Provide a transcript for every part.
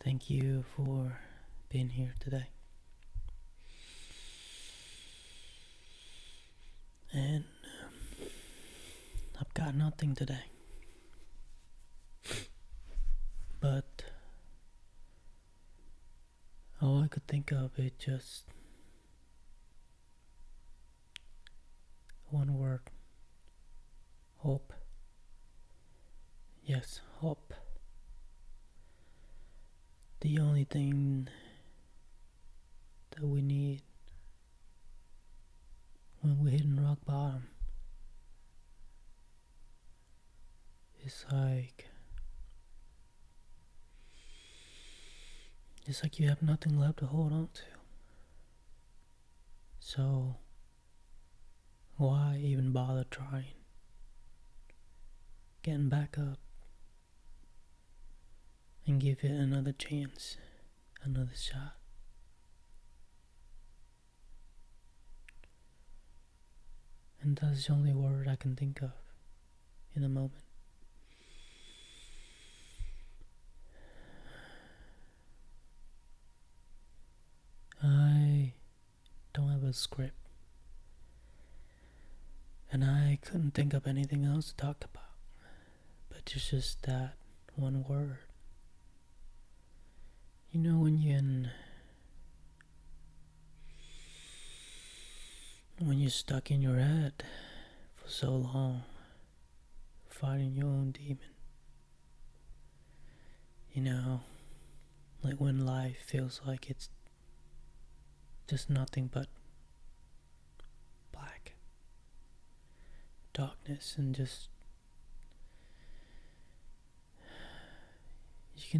Thank you for being here today. And I've got nothing today. But all I could think of is just one word. Hope. Yes, hope. The only thing that we need when we're hitting rock bottom is it's like you have nothing left to hold on to. So why even bother trying? Getting back up and give it another chance, another shot. And that's the only word I can think of in the moment. I don't have a script, and I couldn't think of anything else to talk about, but it's just that one word. You know, when you're stuck in your head for so long, fighting your own demon. You know, like when life feels like it's just nothing but black darkness, and just you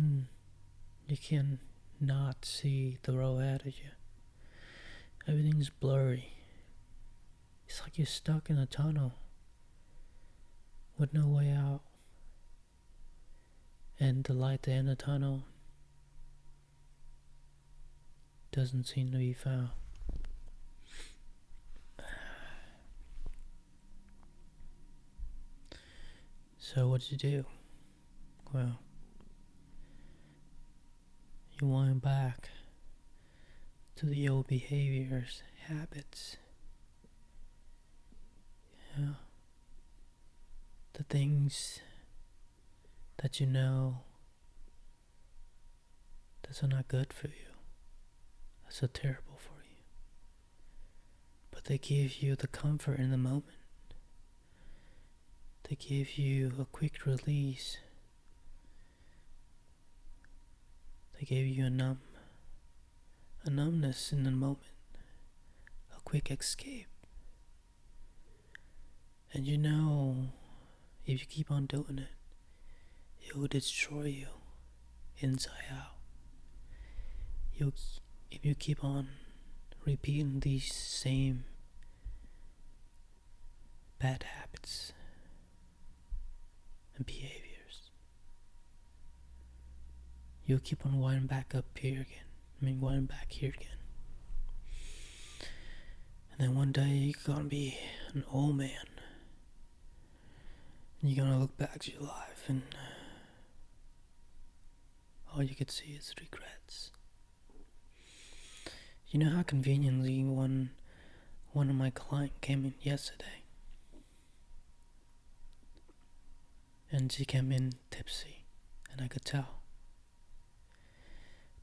can not see the road ahead of you. Everything's blurry. It's like you're stuck in a tunnel with no way out, and the light at the end of the tunnel doesn't seem to be found. So what you do? Well, you wind back to the old behaviors, habits, the things that you know that are not good for you, that's so terrible for you, but they give you the comfort in the moment. They give you a quick release. They give you a numbness in the moment, a quick escape. And you know, if you keep on doing it, it will destroy you inside out. If you keep on repeating these same bad habits and behaviors, you'll keep on winding back up here again. Winding back here again. And then one day you're gonna be an old man. And you're gonna look back to your life, and all you could see is regrets. You know how conveniently one of my clients came in yesterday, and she came in tipsy, and I could tell,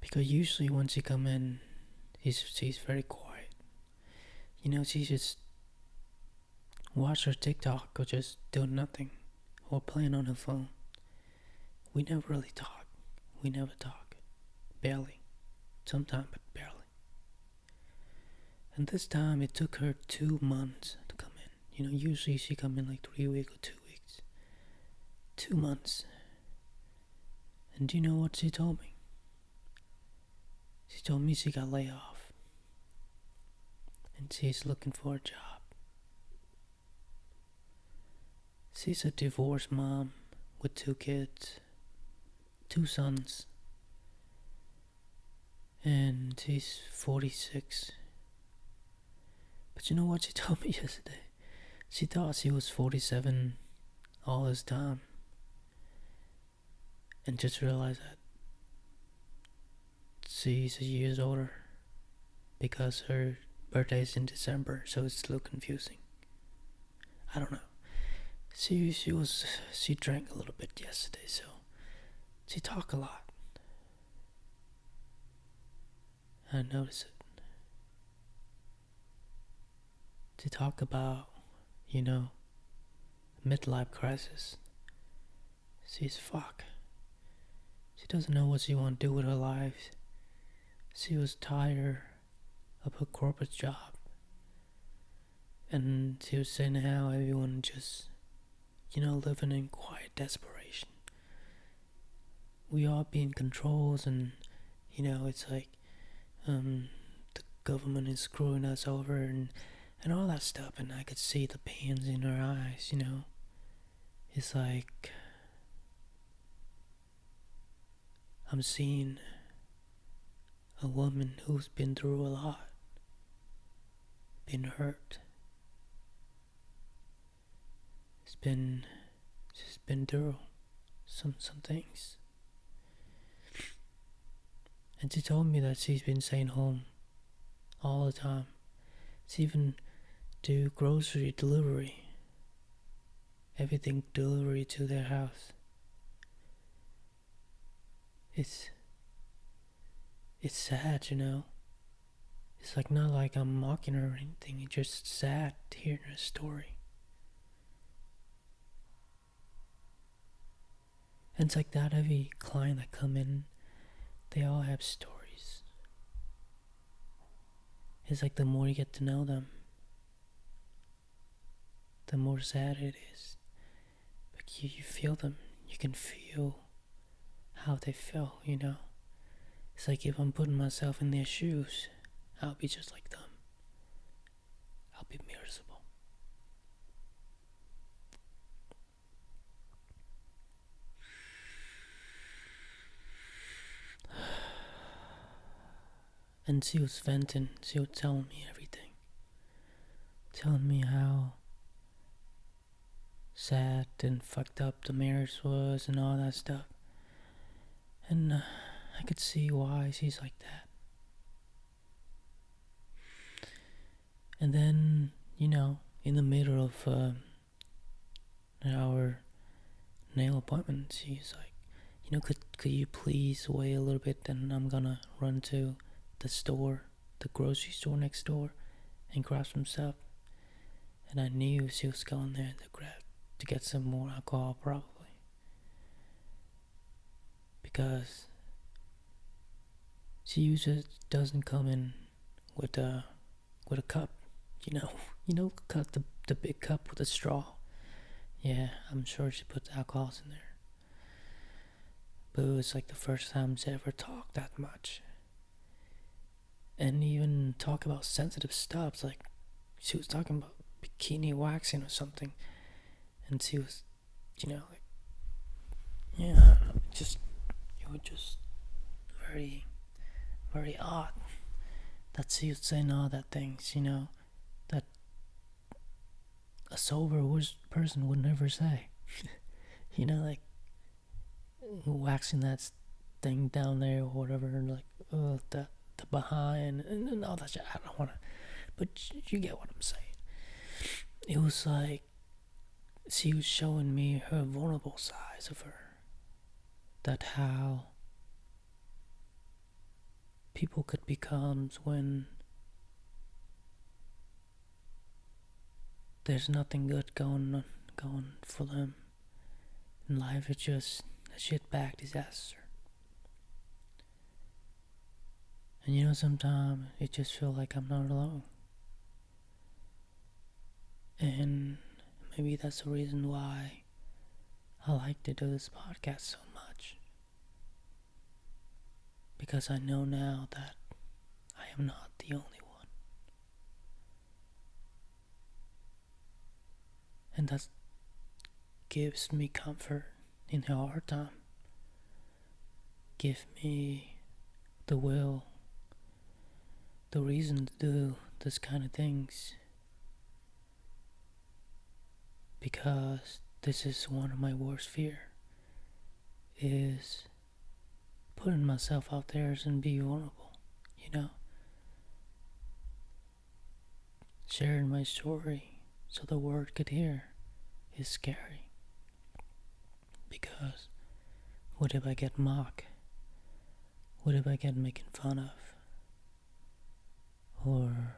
because usually when she come in, she's very quiet. You know, she just watch her TikTok or just do nothing, or playing on her phone. We never really talk. We never talk. Barely. Sometimes, but barely. And this time it took her 2 months to come in. You know, usually she come in like 3 weeks or 2 weeks. 2 months. And do you know what she told me? She told me she got laid off, and she's looking for a job. She's a divorced mom with 2 kids, 2 sons, and she's 46. But you know what she told me yesterday? She thought she was 47 all this time, and just realized that she's a year older because her birthday is in December, so it's a little confusing. I don't know. She drank a little bit yesterday, so she talked a lot. I noticed it. She talked about, midlife crisis. She's fuck. She doesn't know what she want to do with her life. She was tired of her corporate job. And she was saying how everyone just, living in quiet desperation. We all being controlled, and, it's like, the government is screwing us over, and all that stuff. And I could see the pains in her eyes, It's like I'm seeing a woman who's been through a lot, been hurt. She's been through some things. And she told me that she's been staying home all the time. She even do grocery delivery. Everything delivery to their house. It's sad, It's like not like I'm mocking her or anything. It's just sad hearing her story. And it's like that every client that come in, they all have stories. It's like the more you get to know them, the more sad it is. But you feel them. You can feel how they feel, It's like if I'm putting myself in their shoes, I'll be just like them. I'll be miserable. And she was venting. She was telling me everything. Telling me how sad and fucked up the marriage was and all that stuff. And I could see why she's like that. And then, in the middle of our nail appointment, she's like, could you please wait a little bit, and I'm gonna run to the store, the grocery store next door, and grab some stuff. And I knew she was going there to get some more alcohol, probably. Because she usually doesn't come in with a cup, cut the big cup with a straw. Yeah, I'm sure she put the alcohols in there. But it was like the first time she ever talked that much. And even talk about sensitive stuff, like she was talking about bikini waxing or something. And she was, it was just very, very odd that she was saying all that things, that a sober person would never say. Like waxing that thing down there or whatever, like the behind and all that shit. I don't wanna, but you get what I'm saying. It was like she was showing me her vulnerable sides of her. That how people could become when there's nothing good going for them. And life is just a shitbag disaster. And sometimes it just feels like I'm not alone. And maybe that's the reason why I like to do this podcast so much. Because I know now that I am not the only one. And that gives me comfort in a hard time. Give me the will, the reason to do this kind of things. Because this is one of my worst fear, is putting myself out there and be vulnerable, you know? Sharing my story so the world could hear is scary. Because what if I get mocked? What if I get making fun of? Or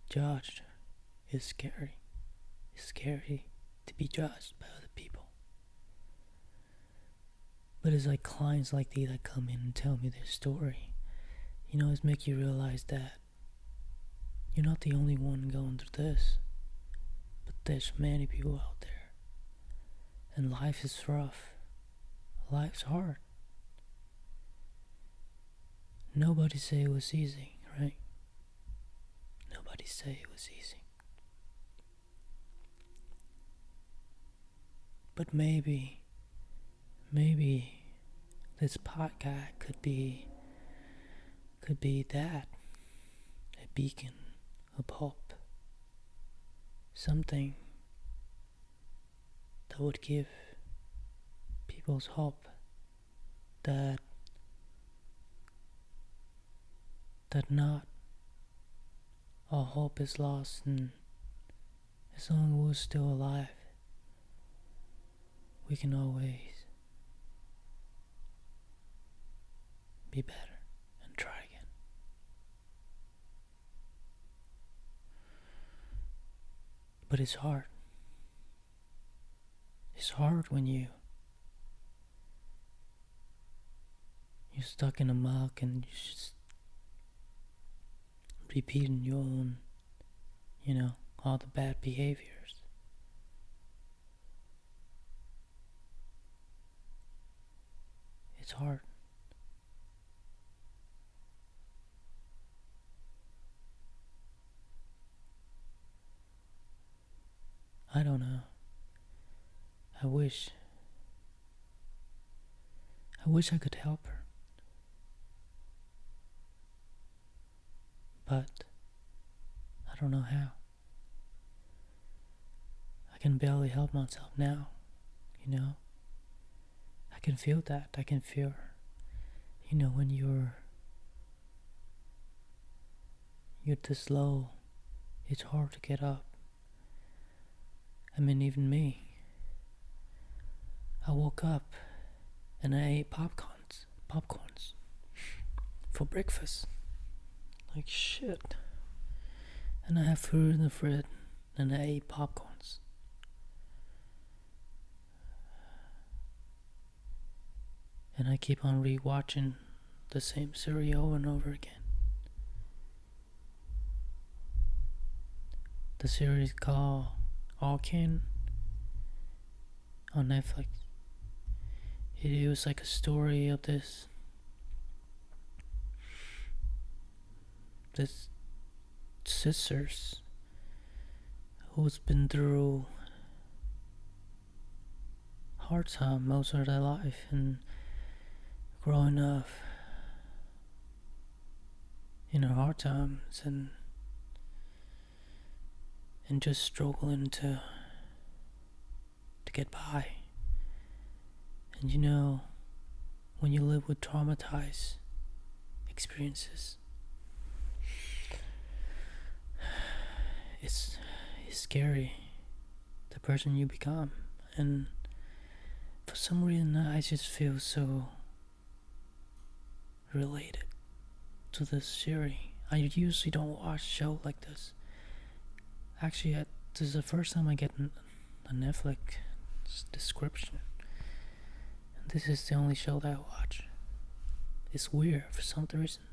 judged? Is scary. It's scary to be judged by other people. But it's like clients like these that come in and tell me their story. You know, it's make you realize that you're not the only one going through this. But there's many people out there. And life is rough. Life's hard. Nobody say it was easy, right? Nobody say it was easy. But maybe this podcast could be that, a beacon of hope, something that would give people's hope that not all hope is lost, and as long as we're still alive, we can always be better and try again. But it's hard. It's hard when you're stuck in a muck and you're just repeating your own, all the bad behaviors. It's hard. I don't know. I wish I could help her. But I don't know how. I can barely help myself now, I can feel that. I can feel, when you're this low, it's hard to get up. I mean, even me. I woke up and I ate popcorns for breakfast. Like shit. And I have food in the fridge and I ate popcorns. And I keep on rewatching the same series over and over again. The series called Arcane on Netflix. It was like a story of this sisters who's been through hard time most of their life and growing up in hard times and just struggling to get by. And when you live with traumatized experiences, it's scary, the person you become. And for some reason I just feel so related to this series. I usually don't watch shows like this. Actually, this is the first time I get a Netflix description. And this is the only show that I watch. It's weird for some reason.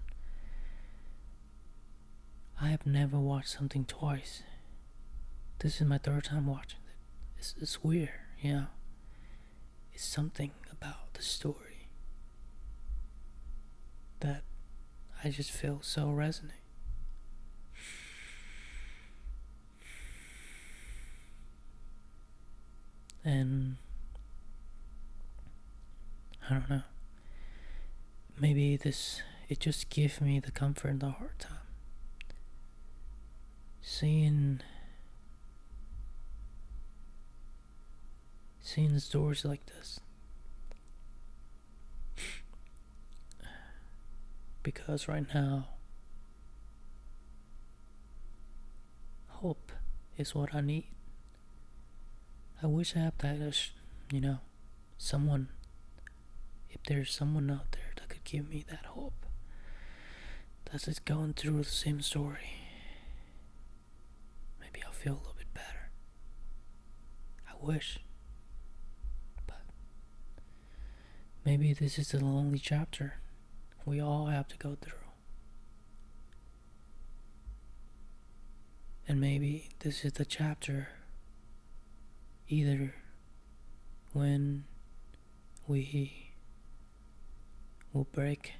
I have never watched something twice. This is my third time watching it. It's weird, It's something about the story that I just feel so resonant. And I don't know. Maybe it just gives me the comfort in the hard time. Seeing stories like this. because right now, hope is what I need. I wish I had that, someone, if there's someone out there that could give me that hope, that's just going through the same story. Maybe I'll feel a little bit better. I wish. But maybe this is the lonely chapter we all have to go through. And maybe this is the chapter either when we will break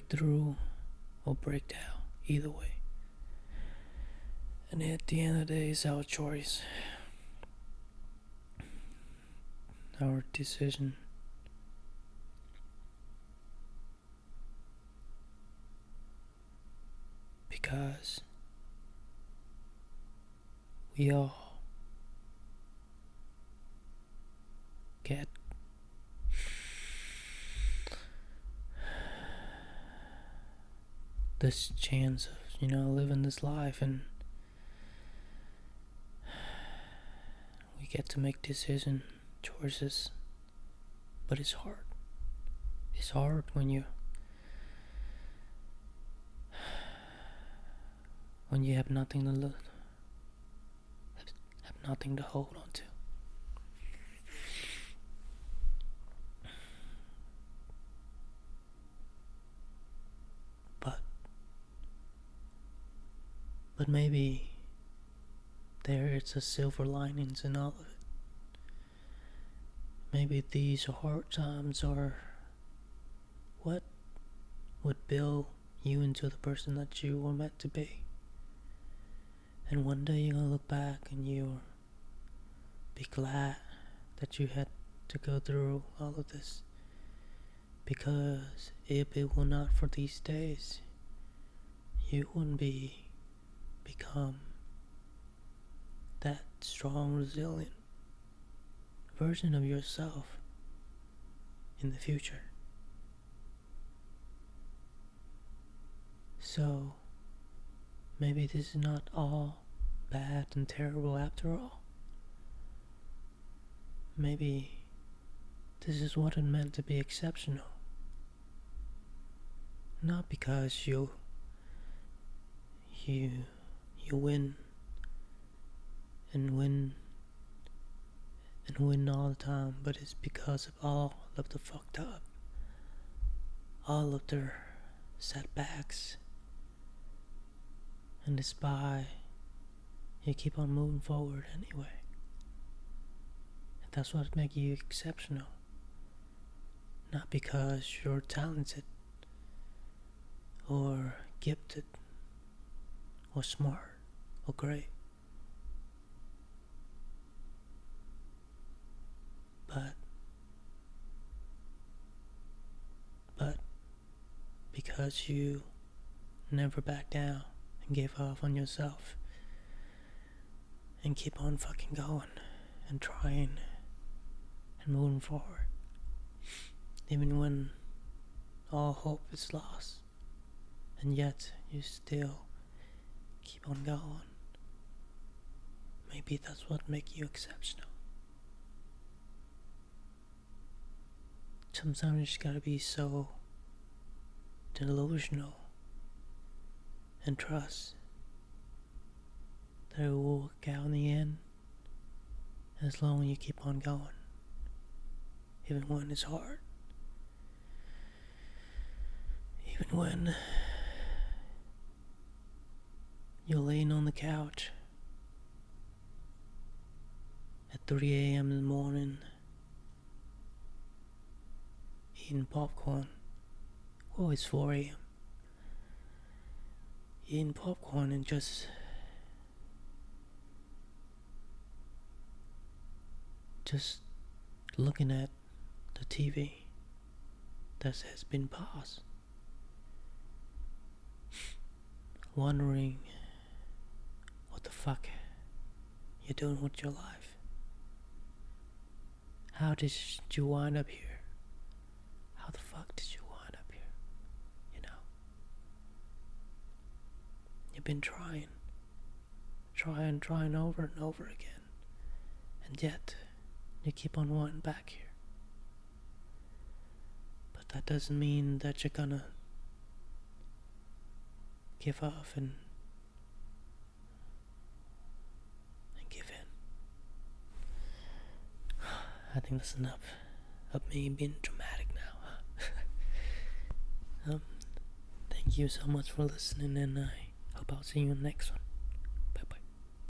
through or break down, either way. And at the end of the day, it's our choice, our decision. Because we all get this chance of, living this life, and we get to make choices, but it's hard. It's hard when you have nothing to have nothing to hold on to. But maybe there is a silver linings in all of it. Maybe these hard times are what would build you into the person that you were meant to be. And one day you're gonna look back and you'll be glad that you had to go through all of this. Because if it were not for these days, you wouldn't become that strong, resilient version of yourself in the future. So maybe this is not all bad and terrible after all. Maybe this is what it meant to be exceptional. Not because you win and win all the time, but it's because of all of the fucked up, all of their setbacks, and despite you keep on moving forward anyway. And that's what makes you exceptional. Not because you're talented or gifted or smart or great, but because you never back down and give up on yourself and keep on fucking going and trying and moving forward, even when all hope is lost, and yet you still keep on going. Maybe that's what makes you exceptional. Sometimes you just gotta be so delusional and trust that it will work out in the end, as long as you keep on going, even when it's hard, even when you're laying on the couch at 3 a.m. in the morning eating popcorn. Oh, it's 4 a.m. Eating popcorn and just looking at the TV that has been paused, wondering what the fuck you're doing with your life. How did you wind up here? You've been trying over and over again, and yet you keep on wanting back here. But that doesn't mean that you're gonna give up and give in. I think that's enough of me being dramatic now. Thank you so much for listening, and I hope I'll see you in the next one.